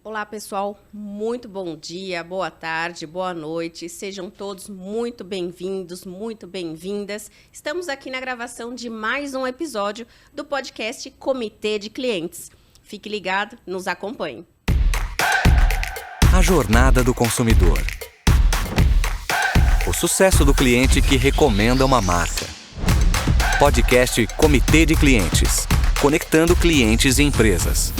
Olá, pessoal. Muito bom dia, boa tarde, boa noite. Sejam todos muito bem-vindos, muito bem-vindas. Estamos aqui na gravação de mais um episódio do podcast Comitê de Clientes. Fique ligado, nos acompanhe. A jornada do consumidor. O sucesso do cliente que recomenda uma marca. Podcast Comitê de Clientes. Conectando clientes e empresas.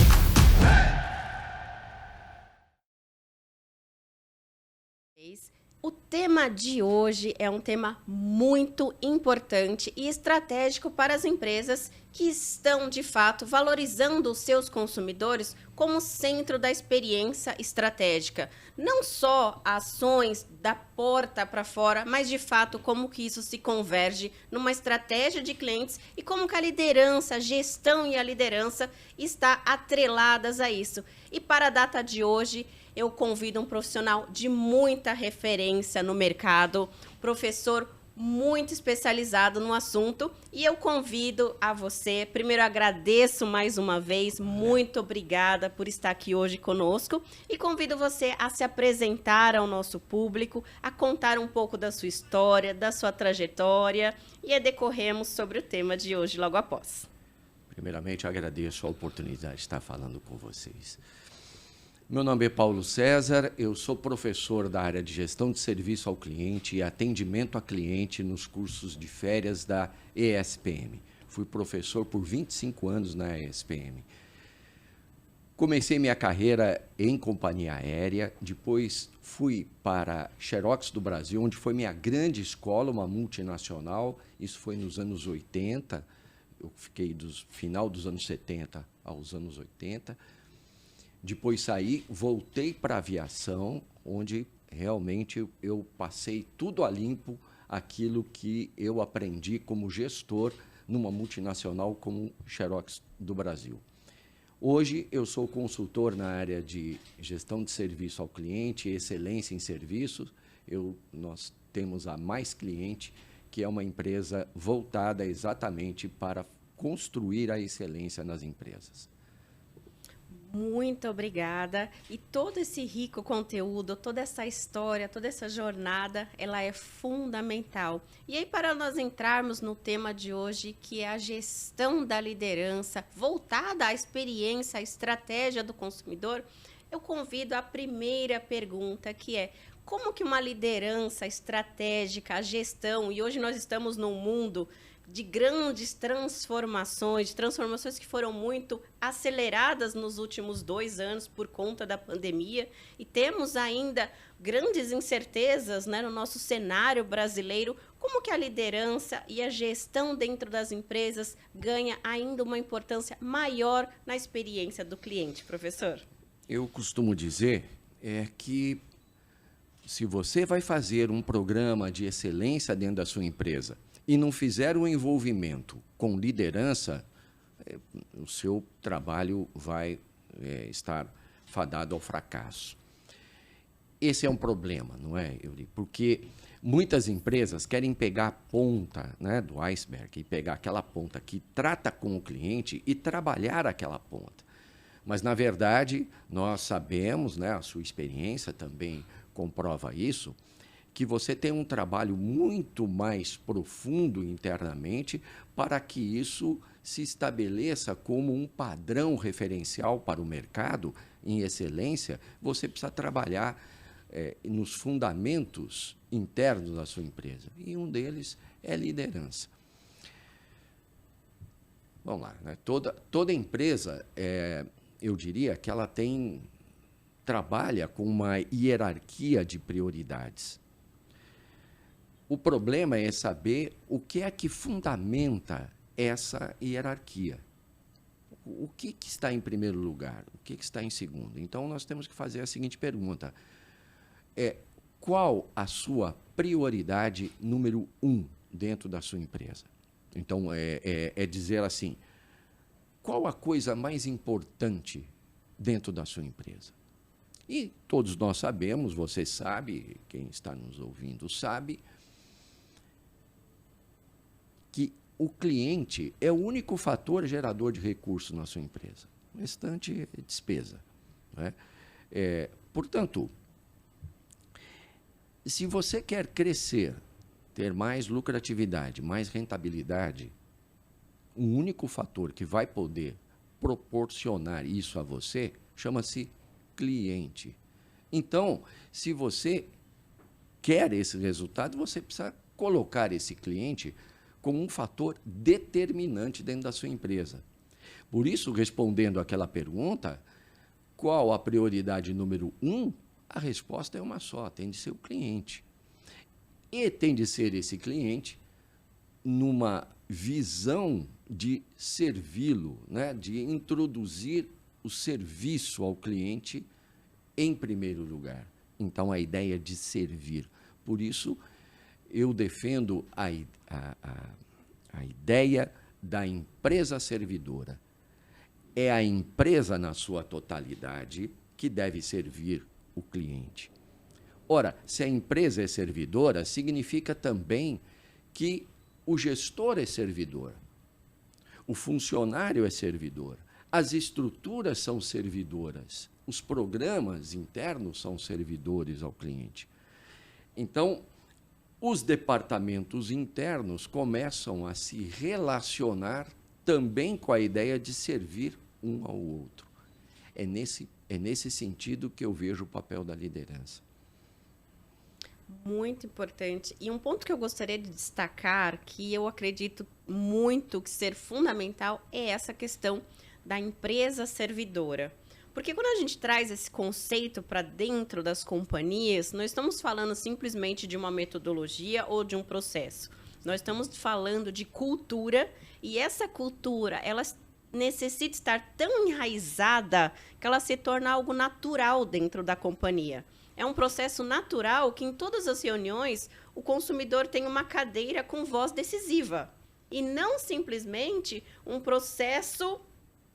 O tema de hoje é um tema muito importante e estratégico para as empresas que estão, de fato, valorizando os seus consumidores como centro da experiência estratégica. Não só ações da porta para fora, mas, de fato, como que isso se converge numa estratégia de clientes e como que a liderança, a gestão e a liderança está atreladas a isso. E para a data de hoje, eu convido um profissional de muita referência no mercado, professor muito especializado no assunto, e eu convido a você, primeiro agradeço mais uma vez, muito obrigada por estar aqui hoje conosco, e convido você a se apresentar ao nosso público, a contar um pouco da sua história, da sua trajetória, e decorremos sobre o tema de hoje logo após. Primeiramente, eu agradeço a oportunidade de estar falando com vocês. Meu nome é Paulo César, eu sou professor da área de gestão de serviço ao cliente e atendimento a cliente nos cursos de férias da ESPM. Fui professor por 25 anos na ESPM. Comecei minha carreira em companhia aérea, depois fui para Xerox do Brasil, onde foi minha grande escola, uma multinacional. Isso foi nos anos 80, eu fiquei do final dos anos 70 aos anos 80. Depois saí, voltei para a aviação, onde realmente eu passei tudo a limpo aquilo que eu aprendi como gestor numa multinacional como Xerox do Brasil. Hoje eu sou consultor na área de gestão de serviço ao cliente, excelência em serviços. Nós temos a Mais Cliente, que é uma empresa voltada exatamente para construir a excelência nas empresas. Muito obrigada. E todo esse rico conteúdo, toda essa história, toda essa jornada, ela é fundamental. E aí, para nós entrarmos no tema de hoje, que é a gestão da liderança, voltada à experiência, à estratégia do consumidor, eu convido a primeira pergunta, que é: como que uma liderança estratégica, a gestão, e hoje nós estamos num mundo de grandes transformações que foram muito aceleradas nos últimos 2 anos por conta da pandemia, e temos ainda grandes incertezas, né, no nosso cenário brasileiro. Como que a liderança e a gestão dentro das empresas ganha ainda uma importância maior na experiência do cliente, professor? Eu costumo dizer que se você vai fazer um programa de excelência dentro da sua empresa e não fizer um envolvimento com liderança, o seu trabalho vai estar fadado ao fracasso. Esse é um problema, não é, Euri? Porque muitas empresas querem pegar a ponta, né, do iceberg e pegar aquela ponta que trata com o cliente e trabalhar aquela ponta. Mas, na verdade, nós sabemos, né, a sua experiência também comprova isso, que você tem um trabalho muito mais profundo internamente para que isso se estabeleça como um padrão referencial para o mercado em excelência. Você precisa trabalhar nos fundamentos internos da sua empresa, e um deles é liderança. Vamos lá, né? Toda empresa, eu diria que ela trabalha com uma hierarquia de prioridades. O problema é saber o que é que fundamenta essa hierarquia. O que está em primeiro lugar? O que está em segundo? Então, nós temos que fazer a seguinte pergunta. Qual a sua prioridade número 1 dentro da sua empresa? Então, dizer assim, qual a coisa mais importante dentro da sua empresa? E todos nós sabemos, você sabe, quem está nos ouvindo sabe, que o cliente é o único fator gerador de recursos na sua empresa. O restante é despesa, não é? Portanto, se você quer crescer, ter mais lucratividade, mais rentabilidade, o único fator que vai poder proporcionar isso a você chama-se cliente. Então, se você quer esse resultado, você precisa colocar esse cliente como um fator determinante dentro da sua empresa. Por isso, respondendo àquela pergunta, qual a prioridade número 1? A resposta é uma só, tem de ser o cliente. E tem de ser esse cliente numa visão de servi-lo, né? De introduzir o serviço ao cliente em primeiro lugar. Então, a ideia de servir. Por isso, eu defendo a ideia da empresa servidora. É a empresa, na sua totalidade, que deve servir o cliente. Ora, se a empresa é servidora, significa também que o gestor é servidor, o funcionário é servidor, as estruturas são servidoras, os programas internos são servidores ao cliente. Então, os departamentos internos começam a se relacionar também com a ideia de servir um ao outro. É nesse sentido que eu vejo o papel da liderança. Muito importante. E um ponto que eu gostaria de destacar, que eu acredito muito que ser fundamental, é essa questão da empresa servidora. Porque quando a gente traz esse conceito para dentro das companhias, não estamos falando simplesmente de uma metodologia ou de um processo. Nós estamos falando de cultura, e essa cultura, ela necessita estar tão enraizada que ela se torna algo natural dentro da companhia. É um processo natural que em todas as reuniões o consumidor tem uma cadeira com voz decisiva. E não simplesmente um processo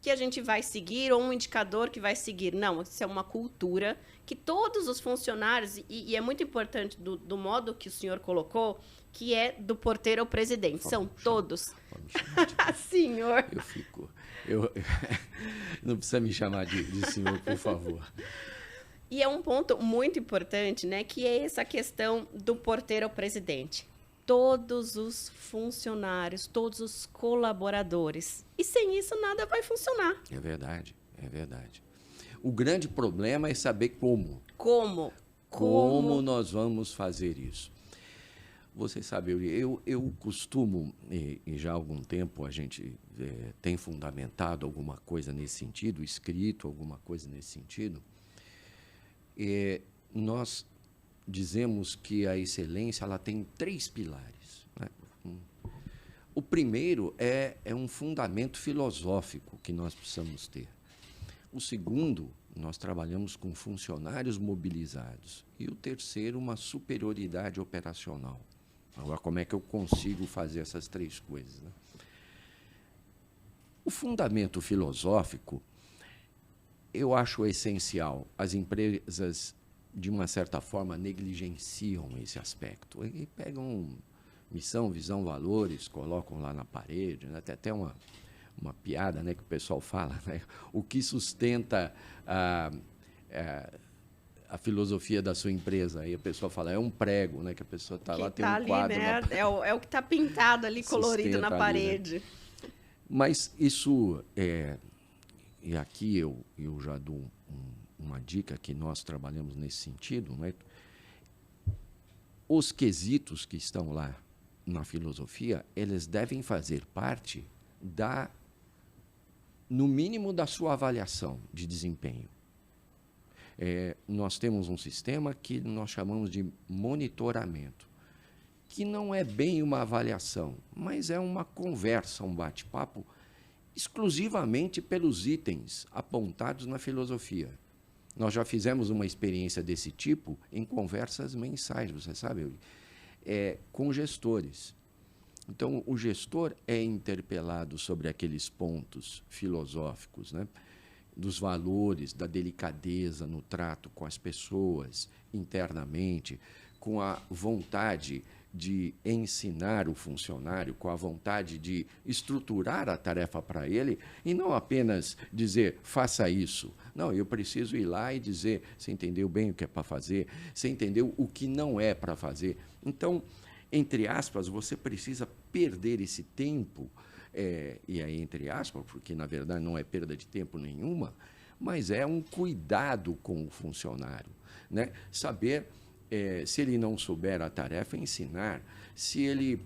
que a gente vai seguir ou um indicador que vai seguir. Não, isso é uma cultura que todos os funcionários, e é muito importante do modo que o senhor colocou, que é do porteiro ao presidente. São todos. Senhor. Não precisa me chamar de senhor, por favor. E é um ponto muito importante, né, que é essa questão do porteiro ao presidente. Todos os funcionários, todos os colaboradores. E sem isso nada vai funcionar. É verdade, é verdade. O grande problema é saber como. Como nós vamos fazer isso. Você sabe, eu costumo, e já há algum tempo a gente tem fundamentado alguma coisa nesse sentido, escrito alguma coisa nesse sentido. Nós dizemos que a excelência ela tem 3 pilares, né? O primeiro é um fundamento filosófico que nós precisamos ter. O segundo, nós trabalhamos com funcionários mobilizados. E o terceiro, uma superioridade operacional. Agora, como é que eu consigo fazer essas 3 coisas, né? O fundamento filosófico, eu acho essencial. As empresas, de uma certa forma, negligenciam esse aspecto. E pegam missão, visão, valores, colocam lá na parede, né? Tem até uma piada, né, que o pessoal fala, né? O que sustenta a filosofia da sua empresa? Aí a pessoa fala, é um prego, né? Que a pessoa está lá, tem um ali, quadro. né? É o que está pintado ali, colorido na parede. Ali, né? Mas isso e aqui eu já dou uma dica que nós trabalhamos nesse sentido, né? Os quesitos que estão lá na filosofia, eles devem fazer parte no mínimo, da sua avaliação de desempenho. Nós temos um sistema que nós chamamos de monitoramento, que não é bem uma avaliação, mas é uma conversa, um bate-papo, exclusivamente pelos itens apontados na filosofia. Nós já fizemos uma experiência desse tipo em conversas mensais, você sabe, com gestores. Então, o gestor é interpelado sobre aqueles pontos filosóficos, né? Dos valores, da delicadeza no trato com as pessoas internamente, com a vontade de ensinar o funcionário, com a vontade de estruturar a tarefa para ele e não apenas dizer, faça isso. Não, eu preciso ir lá e dizer, você entendeu bem o que é para fazer, você entendeu o que não é para fazer. Então, entre aspas, você precisa perder esse tempo, e aí entre aspas, porque na verdade não é perda de tempo nenhuma, mas é um cuidado com o funcionário, né? Saber, se ele não souber a tarefa, ensinar. Se ele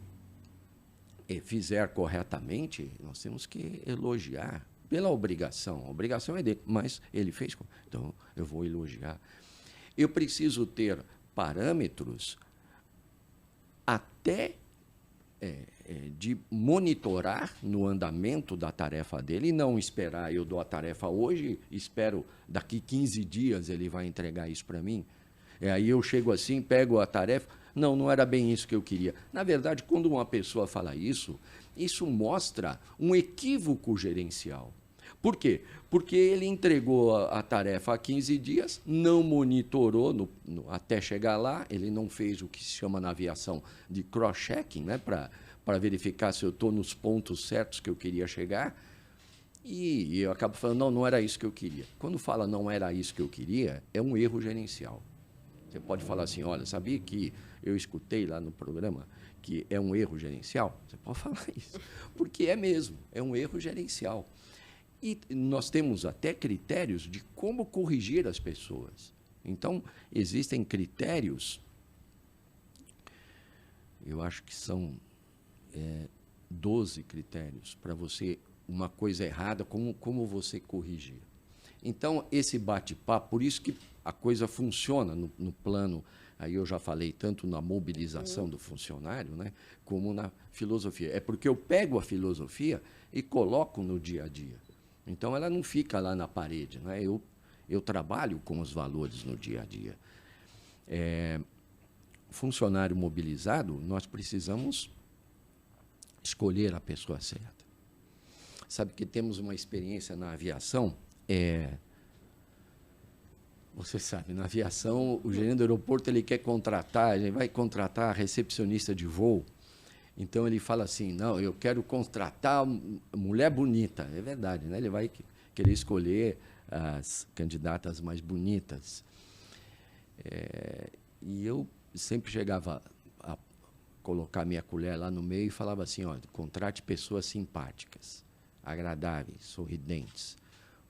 fizer corretamente, nós temos que elogiar pela obrigação. A obrigação é dele, mas ele fez, então eu vou elogiar. Eu preciso ter parâmetros até de monitorar no andamento da tarefa dele e não esperar, eu dou a tarefa hoje, espero daqui 15 dias ele vai entregar isso para mim. Aí eu chego assim, pego a tarefa, não era bem isso que eu queria. Na verdade, quando uma pessoa fala isso, isso mostra um equívoco gerencial. Por quê? Porque ele entregou a tarefa há 15 dias, não monitorou até chegar lá, ele não fez o que se chama na aviação de cross-checking, né, para verificar se eu estou nos pontos certos que eu queria chegar, e eu acabo falando, não era isso que eu queria. Quando fala não era isso que eu queria, é um erro gerencial. Você pode falar assim, olha, sabia que eu escutei lá no programa que é um erro gerencial? Você pode falar isso, porque é mesmo, é um erro gerencial. E nós temos até critérios de como corrigir as pessoas. Então, existem critérios, eu acho que são 12 critérios para você, uma coisa errada, como você corrigir. Então, esse bate-papo, por isso que a coisa funciona no plano, aí eu já falei tanto na mobilização do funcionário, né, como na filosofia. É porque eu pego a filosofia e coloco no dia a dia. Então, ela não fica lá na parede, né? Eu trabalho com os valores no dia a dia. Funcionário mobilizado, nós precisamos escolher a pessoa certa. Sabe que temos uma experiência na aviação, você sabe, na aviação, o gerente do aeroporto ele quer contratar, ele vai contratar recepcionista de voo. Então, ele fala assim, não, eu quero contratar mulher bonita. É verdade, né? Ele vai querer escolher as candidatas mais bonitas. E eu sempre chegava a colocar minha colher lá no meio e falava assim, olha, contrate pessoas simpáticas, agradáveis, sorridentes.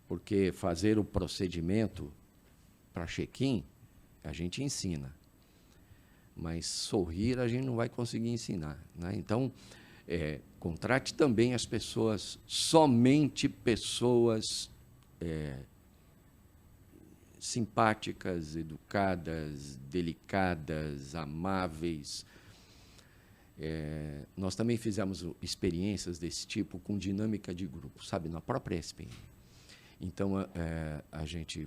Porque fazer o procedimento para check-in, a gente ensina. Mas sorrir a gente não vai conseguir ensinar, né? Então, contrate também as pessoas, somente pessoas simpáticas, educadas, delicadas, amáveis. Nós também fizemos experiências desse tipo com dinâmica de grupo, sabe, na própria SPM. Então, a gente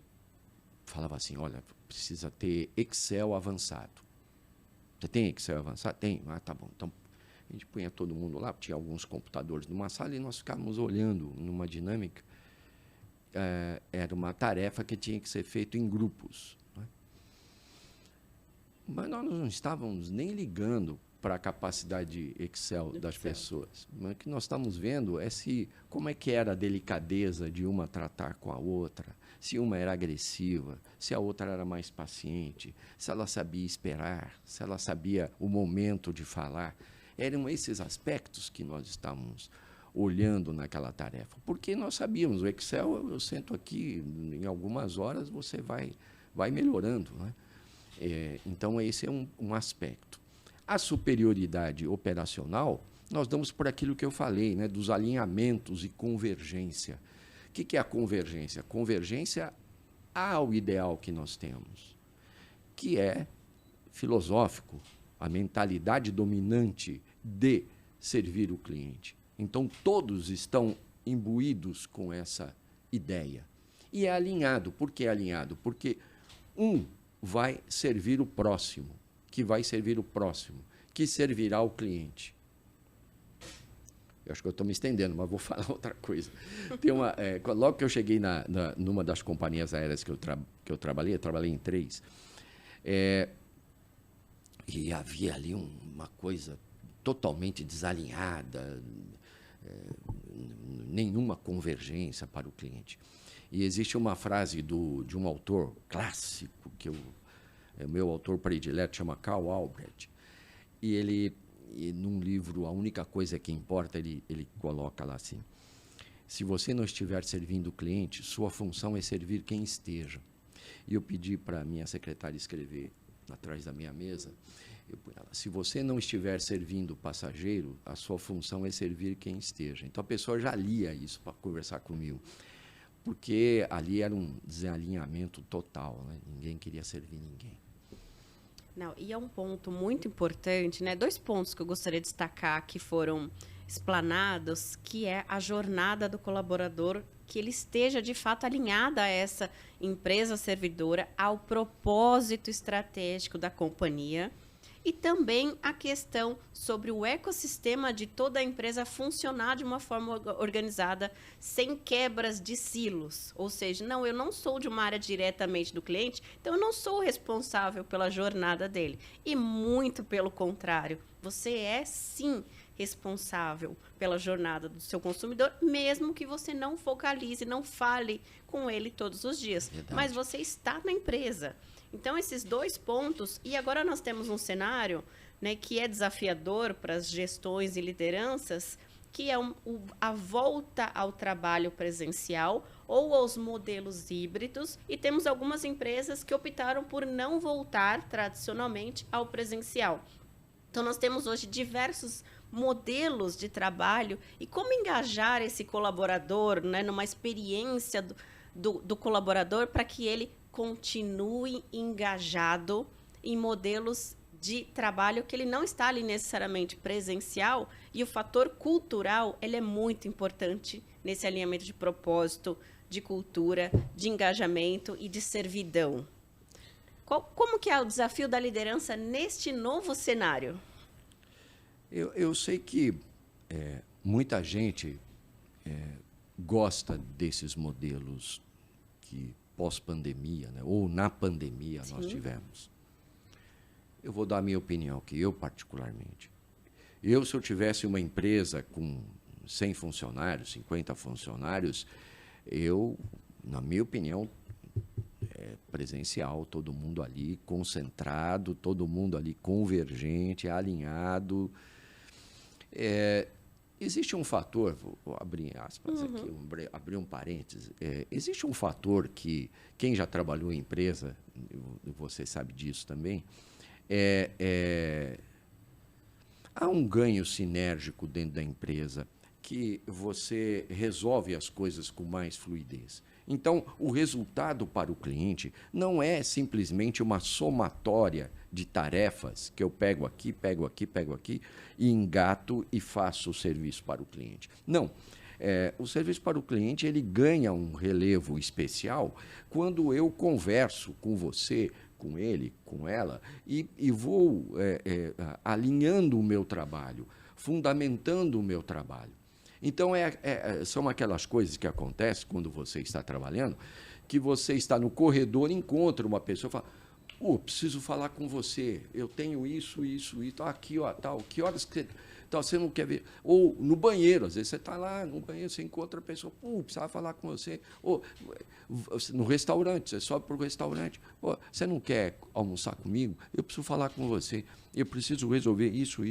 falava assim, olha, precisa ter Excel avançado. Você tem Excel avançado? Tem. Ah, tá bom. Então, a gente punha todo mundo lá, tinha alguns computadores numa sala e nós ficávamos olhando numa dinâmica. Era uma tarefa que tinha que ser feita em grupos, né? Mas nós não estávamos nem ligando para a capacidade de Excel das pessoas. Mas o que nós estamos vendo é como é que era a delicadeza de uma tratar com a outra, se uma era agressiva, se a outra era mais paciente, se ela sabia esperar, se ela sabia o momento de falar. Eram esses aspectos que nós estávamos olhando naquela tarefa. Porque nós sabíamos, o Excel, eu sento aqui, em algumas horas você vai melhorando, né? Então, esse é um aspecto. A superioridade operacional, nós damos por aquilo que eu falei, né, dos alinhamentos e convergência. O que é a convergência? Convergência ao ideal que nós temos, que é filosófico, a mentalidade dominante de servir o cliente. Então, todos estão imbuídos com essa ideia. E é alinhado. Por que é alinhado? Porque um vai servir o próximo, que vai servir o próximo, que servirá o cliente. Eu acho que eu estou me estendendo, mas vou falar outra coisa. Tem logo que eu cheguei numa das companhias aéreas que eu trabalhei em 3, E havia ali uma coisa totalmente desalinhada, nenhuma convergência para o cliente. E existe uma frase de um autor clássico, que é o meu autor predileto, chama Karl Albrecht, e num livro, A Única Coisa que Importa, ele coloca lá assim: se você não estiver servindo o cliente, sua função é servir quem esteja. E eu pedi para a minha secretária escrever atrás da minha mesa, se você não estiver servindo o passageiro, a sua função é servir quem esteja. Então a pessoa já lia isso para conversar comigo, porque ali era um desalinhamento total, né? Ninguém queria servir ninguém. Não, e é um ponto muito importante, né? 2 pontos que eu gostaria de destacar que foram explanados, que é a jornada do colaborador, que ele esteja de fato alinhado a essa empresa servidora, ao propósito estratégico da companhia, e também a questão sobre o ecossistema de toda a empresa funcionar de uma forma organizada, sem quebras de silos. Ou seja, não, eu não sou de uma área diretamente do cliente, então eu não sou responsável pela jornada dele. E muito pelo contrário, você é sim responsável pela jornada do seu consumidor, mesmo que você não focalize, não fale com ele todos os dias. Verdade. Mas você está na empresa. Então, esses 2 pontos, e agora nós temos um cenário, né, que é desafiador para as gestões e lideranças, que é a volta ao trabalho presencial ou aos modelos híbridos, e temos algumas empresas que optaram por não voltar tradicionalmente ao presencial. Então, nós temos hoje diversos modelos de trabalho e como engajar esse colaborador, né, numa experiência do colaborador para que ele continue engajado em modelos de trabalho que ele não está ali necessariamente presencial, e o fator cultural ele é muito importante nesse alinhamento de propósito, de cultura, de engajamento e de servidão. Como que é o desafio da liderança neste novo cenário? Eu sei que muita gente gosta desses modelos que pós-pandemia, né, ou na pandemia, Sim. nós tivemos. Eu vou dar a minha opinião, que eu particularmente. Se eu tivesse uma empresa com 100 funcionários, 50 funcionários, na minha opinião, presencial, todo mundo ali concentrado, todo mundo ali convergente, alinhado. Existe um fator, vou abrir aspas aqui, abrir um parênteses, existe um fator que quem já trabalhou em empresa, você sabe disso também, há um ganho sinérgico dentro da empresa que você resolve as coisas com mais fluidez. Então, o resultado para o cliente não é simplesmente uma somatória de tarefas que eu pego aqui e engato e faço o serviço para o cliente. Não. O serviço para o cliente ele ganha um relevo especial quando eu converso com você, com ele, com ela, e vou alinhando o meu trabalho, fundamentando o meu trabalho. Então, são aquelas coisas que acontecem quando você está trabalhando, que você está no corredor, encontra uma pessoa e fala, preciso falar com você, eu tenho isso, aqui, ó, tal, que horas que você não quer ver? Ou no banheiro, às vezes você está lá no banheiro, você encontra a pessoa, precisava falar com você. Ou no restaurante, você sobe para o restaurante, você não quer almoçar comigo? Eu preciso falar com você, eu preciso resolver isso.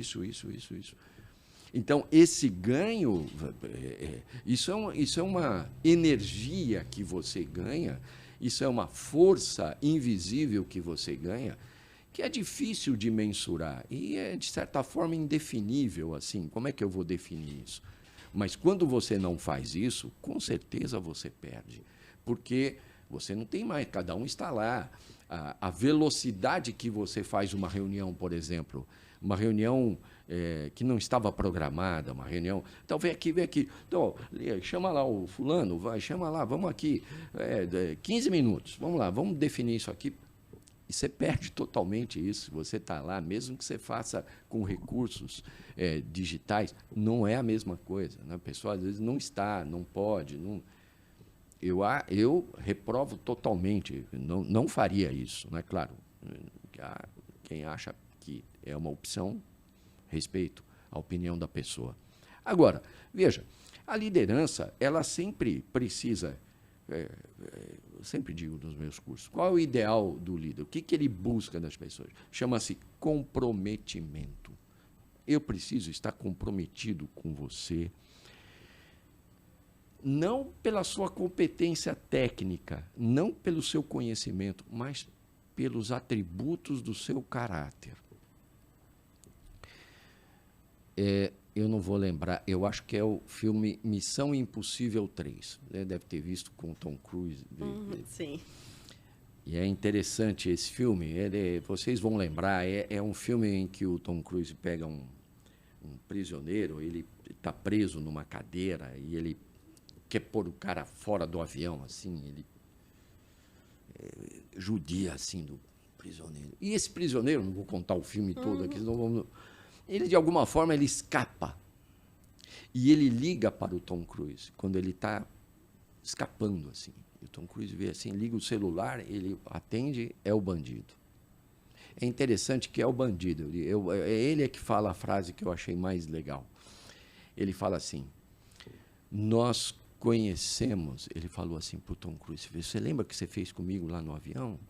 Então, esse ganho, isso é uma energia que você ganha, isso é uma força invisível que você ganha, que é difícil de mensurar e é, de certa forma, indefinível. Assim, como é que eu vou definir isso? Mas quando você não faz isso, com certeza você perde, porque você não tem mais, cada um está lá. A velocidade que você faz uma reunião, por exemplo, uma reunião que não estava programada, uma reunião. Então, vem aqui. Então, chama lá o fulano, chama lá, vamos aqui. 15 minutos, vamos lá, vamos definir isso aqui. E você perde totalmente isso. Você está lá, mesmo que você faça com recursos digitais, não é a mesma coisa. Né? A pessoa, às vezes, não está, não pode. Não... Eu reprovo totalmente, não faria isso. Né? Claro, quem acha que é uma opção, respeito a opinião da pessoa. Agora, veja, a liderança, ela sempre precisa, eu sempre digo nos meus cursos, qual é o ideal do líder? O que ele busca das pessoas? Chama-se comprometimento. Eu preciso estar comprometido com você, não pela sua competência técnica, não pelo seu conhecimento, mas pelos atributos do seu caráter. Eu não vou lembrar, eu acho que é o filme Missão Impossível 3. Deve ter visto com Tom Cruise. Sim. E é interessante esse filme, vocês vão lembrar, é um filme em que o Tom Cruise pega um prisioneiro, ele está preso numa cadeira e ele quer pôr o cara fora do avião, assim, ele judia, assim, do prisioneiro. E esse prisioneiro, não vou contar o filme todo aqui, senão vamos... Ele, de alguma forma, ele escapa. E ele liga para o Tom Cruise, quando ele está escapando, assim. E o Tom Cruise vê assim, liga o celular, ele atende, é o bandido. É interessante que é o bandido. Ele é que fala a frase que eu achei mais legal. Ele fala assim, nós conhecemos, ele falou assim para o Tom Cruise, você lembra que você fez comigo lá no avião?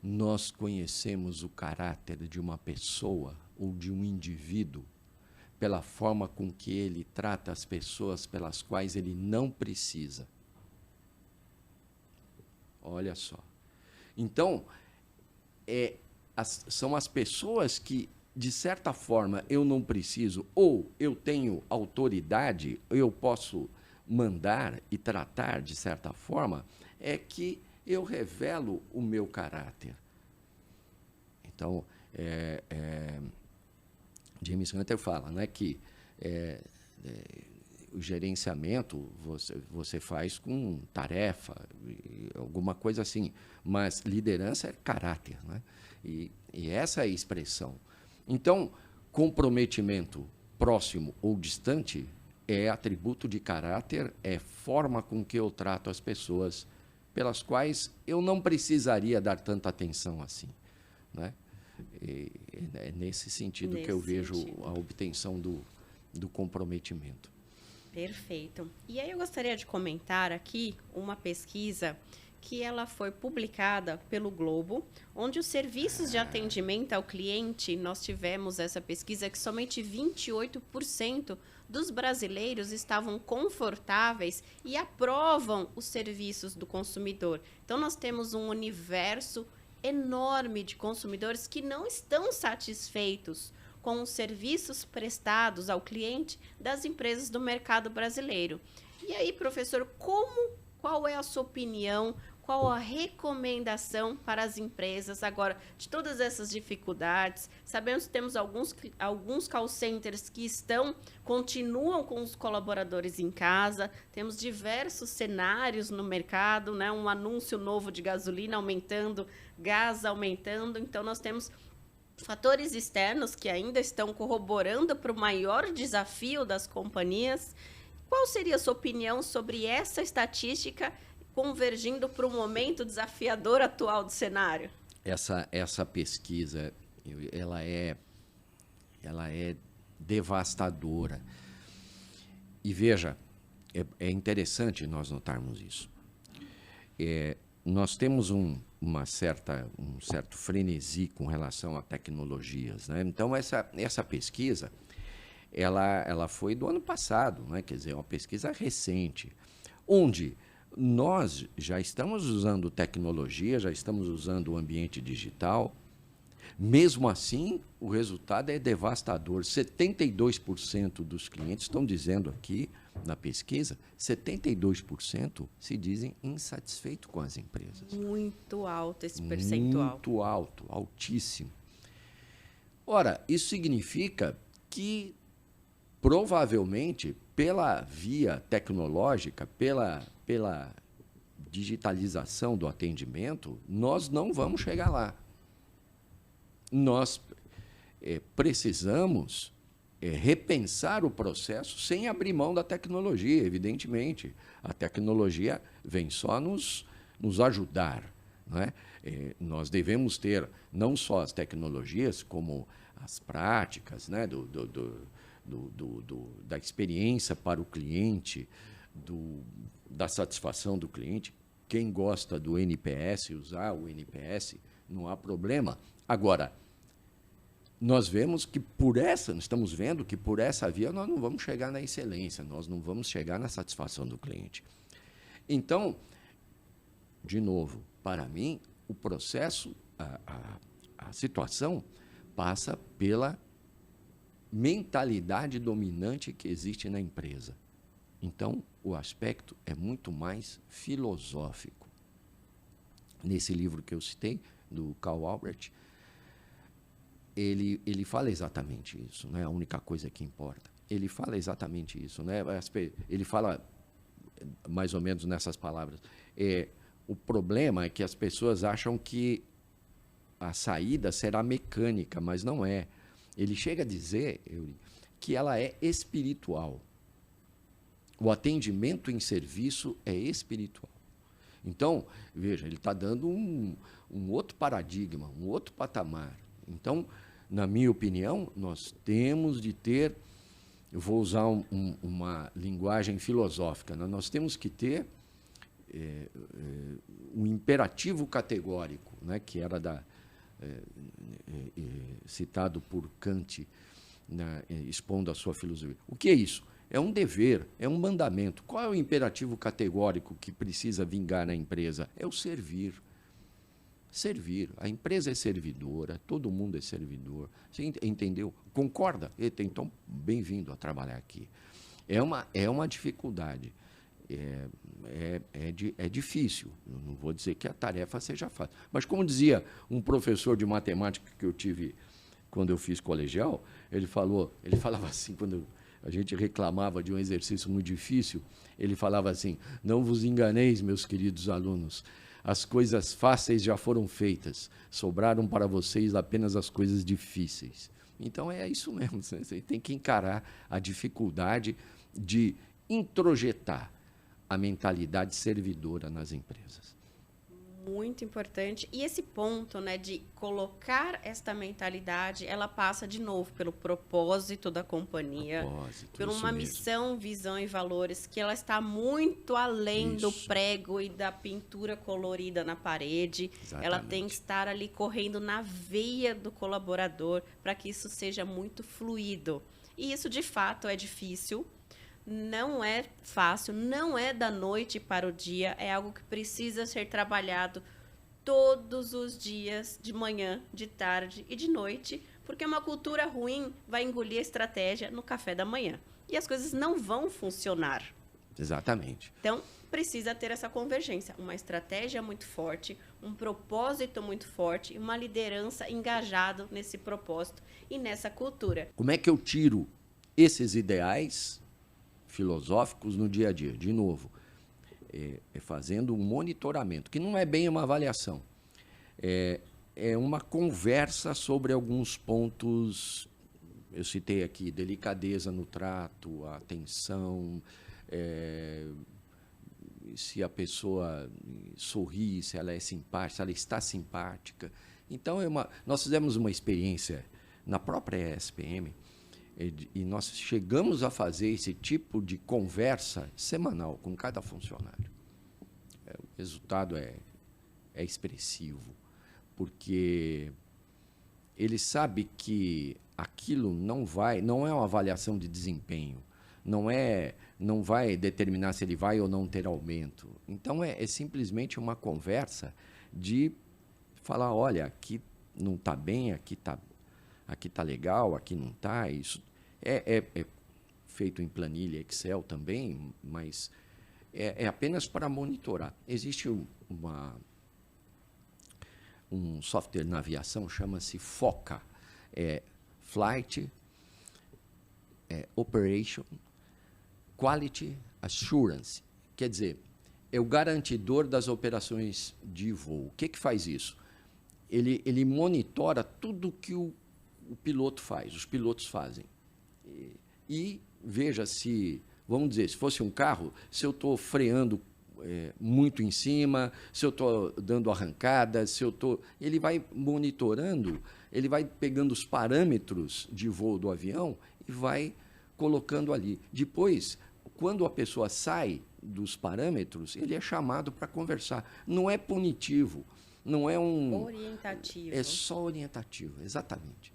Nós conhecemos o caráter de uma pessoa ou de um indivíduo pela forma com que ele trata as pessoas pelas quais ele não precisa. Olha só. Então, são as pessoas que, de certa forma, eu não preciso, ou eu tenho autoridade, eu posso mandar e tratar de certa forma, é que eu revelo o meu caráter. Então, James Hunter fala, né, que o gerenciamento você faz com tarefa, alguma coisa assim, mas liderança é caráter, né? E essa é a expressão. Então, comprometimento próximo ou distante é atributo de caráter, é forma com que eu trato as pessoas pelas quais eu não precisaria dar tanta atenção assim, né? É nesse sentido que eu vejo a obtenção do comprometimento. Perfeito. E aí eu gostaria de comentar aqui uma pesquisa que ela foi publicada pelo Globo, onde os serviços de atendimento ao cliente, nós tivemos essa pesquisa que somente 28% dos brasileiros estavam confortáveis e aprovam os serviços do consumidor. Então, nós temos um universo enorme de consumidores que não estão satisfeitos com os serviços prestados ao cliente das empresas do mercado brasileiro. E aí, professor, qual é a sua opinião, qual a recomendação para as empresas agora de todas essas dificuldades? Sabemos que temos alguns call centers que continuam com os colaboradores em casa, temos diversos cenários no mercado, né? Um anúncio novo de gasolina aumentando, gás aumentando, então nós temos fatores externos que ainda estão corroborando para o maior desafio das companhias. Qual seria a sua opinião sobre essa estatística convergindo para o momento desafiador atual do cenário? Essa pesquisa, ela é devastadora. E veja, é interessante nós notarmos isso. Nós temos um certo frenesi com relação a tecnologias, né? Então, essa pesquisa, ela foi do ano passado, né? Quer dizer, uma pesquisa recente, onde nós já estamos usando tecnologia, já estamos usando o ambiente digital. Mesmo assim, o resultado é devastador. 72% dos clientes estão dizendo aqui na pesquisa, 72% se dizem insatisfeitos com as empresas. Muito alto esse percentual. Muito alto, altíssimo. Ora, isso significa que, provavelmente, pela via tecnológica, pela digitalização do atendimento, nós não vamos chegar lá. Nós precisamos repensar o processo sem abrir mão da tecnologia, evidentemente. A tecnologia vem só nos ajudar, não é? Nós devemos ter não só as tecnologias, como as práticas, né? Da experiência para o cliente, da satisfação do cliente. Quem gosta do NPS, usar o NPS, não há problema. Agora, nós estamos vendo que por essa via nós não vamos chegar na excelência, nós não vamos chegar na satisfação do cliente. Então, de novo, para mim, o processo, a situação passa pela mentalidade dominante que existe na empresa. Então, o aspecto é muito mais filosófico. Nesse livro que eu citei, do Carl Albrecht, ele fala exatamente isso, não é a única coisa que importa. Ele fala exatamente isso, né? Ele fala mais ou menos nessas palavras. O problema é que as pessoas acham que a saída será mecânica, mas não é. Ele chega a dizer que ela é espiritual. O atendimento em serviço é espiritual. Então, veja, ele está dando um outro paradigma, um outro patamar. Então, na minha opinião, nós temos de ter, eu vou usar uma linguagem filosófica, né? Nós temos que ter um imperativo categórico, né? Que era citado por Kant, né? Expondo a sua filosofia. O que é isso? É um dever, é um mandamento. Qual é o imperativo categórico que precisa vingar na empresa? É o servir. Servir. A empresa é servidora, todo mundo é servidor. Você entendeu? Concorda? Então, bem-vindo a trabalhar aqui. É uma dificuldade. É difícil. Eu não vou dizer que a tarefa seja fácil. Mas, como dizia um professor de matemática que eu tive quando eu fiz colegial, ele falava assim, quando a gente reclamava de um exercício muito difícil, ele falava assim: não vos enganeis, meus queridos alunos, as coisas fáceis já foram feitas, sobraram para vocês apenas as coisas difíceis. Então é isso mesmo, você tem que encarar a dificuldade de introjetar a mentalidade servidora nas empresas. Muito importante. E esse ponto, né, de colocar esta mentalidade, ela passa de novo pelo propósito da companhia, por uma missão, visão e valores que ela está muito além do prego e da pintura colorida na parede. Exatamente. Ela tem que estar ali correndo na veia do colaborador para que isso seja muito fluido. E isso, de fato, é difícil. Não é fácil, não é da noite para o dia, é algo que precisa ser trabalhado todos os dias, de manhã, de tarde e de noite, porque uma cultura ruim vai engolir a estratégia no café da manhã. E as coisas não vão funcionar. Exatamente. Então, precisa ter essa convergência, uma estratégia muito forte, um propósito muito forte e uma liderança engajada nesse propósito e nessa cultura. Como é que eu tiro esses ideais filosóficos no dia a dia? De novo, fazendo um monitoramento, que não é bem uma avaliação, é uma conversa sobre alguns pontos. Eu citei aqui delicadeza no trato, atenção, se a pessoa sorri, se ela é simpática, se ela está simpática. Então, nós fizemos uma experiência na própria ESPM, e nós chegamos a fazer esse tipo de conversa semanal com cada funcionário. O resultado é expressivo, porque ele sabe que aquilo não é uma avaliação de desempenho, não vai determinar se ele vai ou não ter aumento. Então, é simplesmente uma conversa de falar: olha, aqui não está bem, aqui está legal, aqui não está. Isso é feito em planilha Excel também, mas é apenas para monitorar. Existe um software na aviação, chama-se FOCA, Flight Operation Quality Assurance. Quer dizer, é o garantidor das operações de voo. O que faz isso? Ele monitora tudo que o piloto faz, os pilotos fazem. E veja se, vamos dizer, se fosse um carro, se eu estou freando muito em cima, se eu estou dando arrancadas, se eu estou... Ele vai monitorando, ele vai pegando os parâmetros de voo do avião e vai colocando ali. Depois, quando a pessoa sai dos parâmetros, ele é chamado para conversar. Não é punitivo, não é um... Orientativo. É só orientativo, exatamente.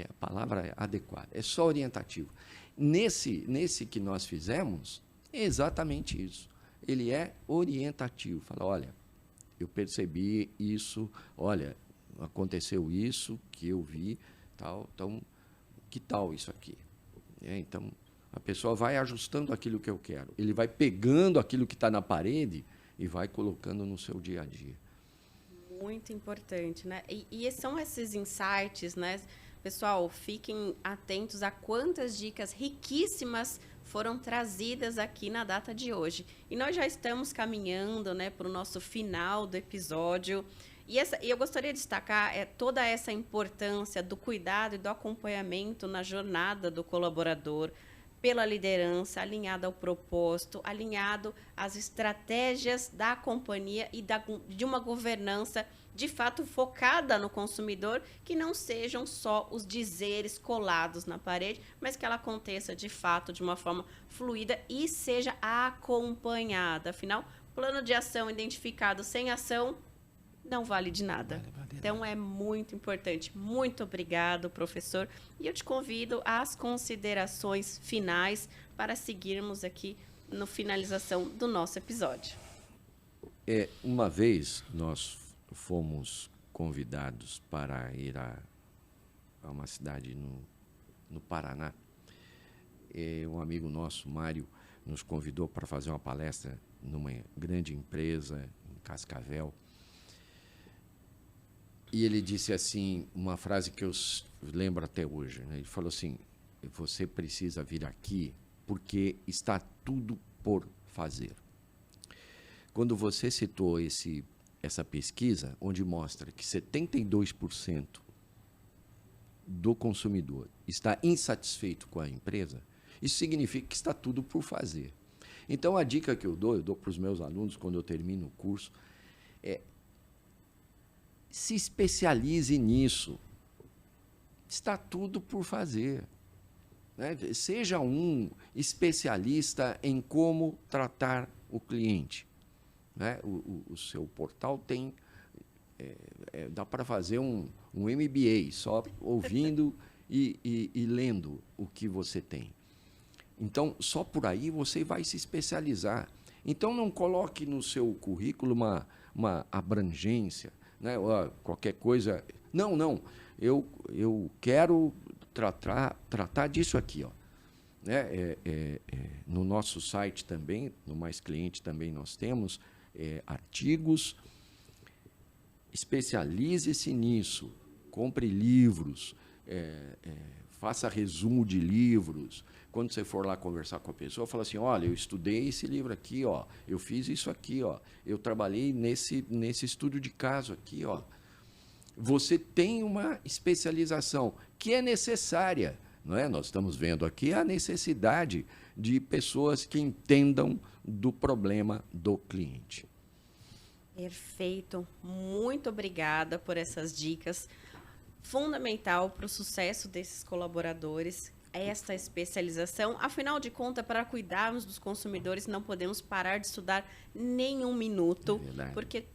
A palavra é adequada. É só orientativo. Nesse que nós fizemos, é exatamente isso. Ele é orientativo. Fala, olha, eu percebi isso, olha, aconteceu isso que eu vi, tal, então, que tal isso aqui? Então, a pessoa vai ajustando aquilo que eu quero. Ele vai pegando aquilo que está na parede e vai colocando no seu dia a dia. Muito importante, né? E são esses insights, né? Pessoal, fiquem atentos a quantas dicas riquíssimas foram trazidas aqui na data de hoje. E nós já estamos caminhando, né, para o nosso final do episódio. E eu gostaria de destacar toda essa importância do cuidado e do acompanhamento na jornada do colaborador, pela liderança, alinhado ao propósito, alinhado às estratégias da companhia e de uma governança de fato focada no consumidor, que não sejam só os dizeres colados na parede, mas que ela aconteça de fato de uma forma fluida e seja acompanhada. Afinal, plano de ação identificado sem ação não vale de nada. Então, é muito importante. Muito obrigado, professor. E eu te convido às considerações finais para seguirmos aqui na finalização do nosso episódio. Uma vez nós fomos convidados para ir a uma cidade no Paraná. Um amigo nosso, Mário, nos convidou para fazer uma palestra numa grande empresa em Cascavel. E ele disse assim, uma frase que eu lembro até hoje, né? Ele falou assim, você precisa vir aqui porque está tudo por fazer. Quando você citou essa pesquisa, onde mostra que 72% do consumidor está insatisfeito com a empresa, isso significa que está tudo por fazer. Então, a dica que eu dou para os meus alunos quando eu termino o curso, se especialize nisso. Está tudo por fazer. Né? Seja um especialista em como tratar o cliente. Né? O seu portal tem... dá para fazer um MBA, só ouvindo e lendo o que você tem. Então, só por aí você vai se especializar. Então, não coloque no seu currículo uma abrangência, né? Qualquer coisa. Não. Eu quero tratar disso aqui. Ó. Né? No nosso site também, no Mais Cliente também nós temos artigos. Especialize-se nisso. Compre livros. Faça resumo de livros. Quando você for lá conversar com a pessoa, fala assim, olha, eu estudei esse livro aqui, ó, eu fiz isso aqui, ó, eu trabalhei nesse estudo de caso aqui, ó. Você tem uma especialização que é necessária, não é? Nós estamos vendo aqui a necessidade de pessoas que entendam do problema do cliente. Perfeito. Muito obrigada por essas dicas. Fundamental para o sucesso desses colaboradores esta especialização. Afinal de contas, para cuidarmos dos consumidores, não podemos parar de estudar nem um minuto, porque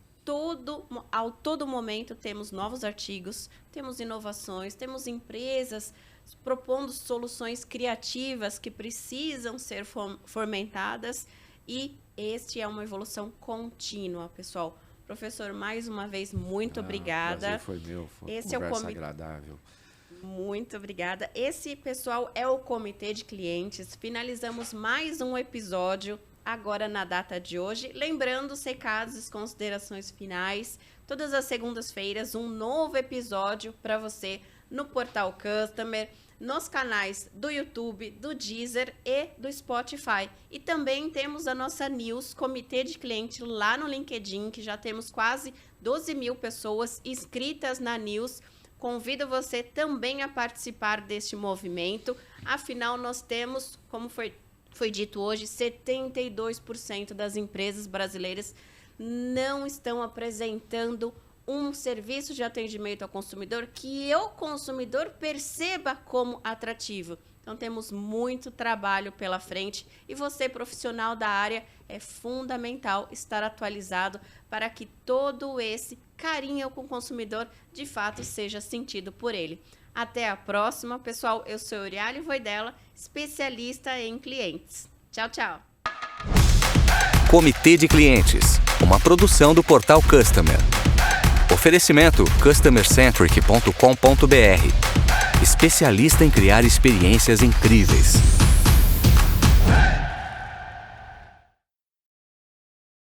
a todo momento temos novos artigos, temos inovações, temos empresas propondo soluções criativas que precisam ser fomentadas e este é uma evolução contínua, pessoal. Professor, mais uma vez, muito obrigada. O prazer foi meu, foi uma conversa agradável. Muito obrigada. Esse, pessoal, é o Comitê de Clientes. Finalizamos mais um episódio agora na data de hoje. Lembrando os recados e considerações finais. Todas as segundas-feiras, um novo episódio para você no Portal Customer, nos canais do YouTube, do Deezer e do Spotify. E também temos a nossa news, Comitê de Cliente, lá no LinkedIn, que já temos quase 12 mil pessoas inscritas na news. Convido você também a participar deste movimento. Afinal, nós temos, como foi foi dito hoje, 72% das empresas brasileiras não estão apresentando um serviço de atendimento ao consumidor que o consumidor perceba como atrativo. Então, temos muito trabalho pela frente e você, profissional da área, é fundamental estar atualizado para que todo esse carinho com o consumidor, de fato, seja sentido por ele. Até a próxima, pessoal. Eu sou Euriale Voidella, especialista em clientes. Tchau, tchau. Comitê de Clientes, uma produção do Portal Customer. Oferecimento customercentric.com.br. Especialista em criar experiências incríveis.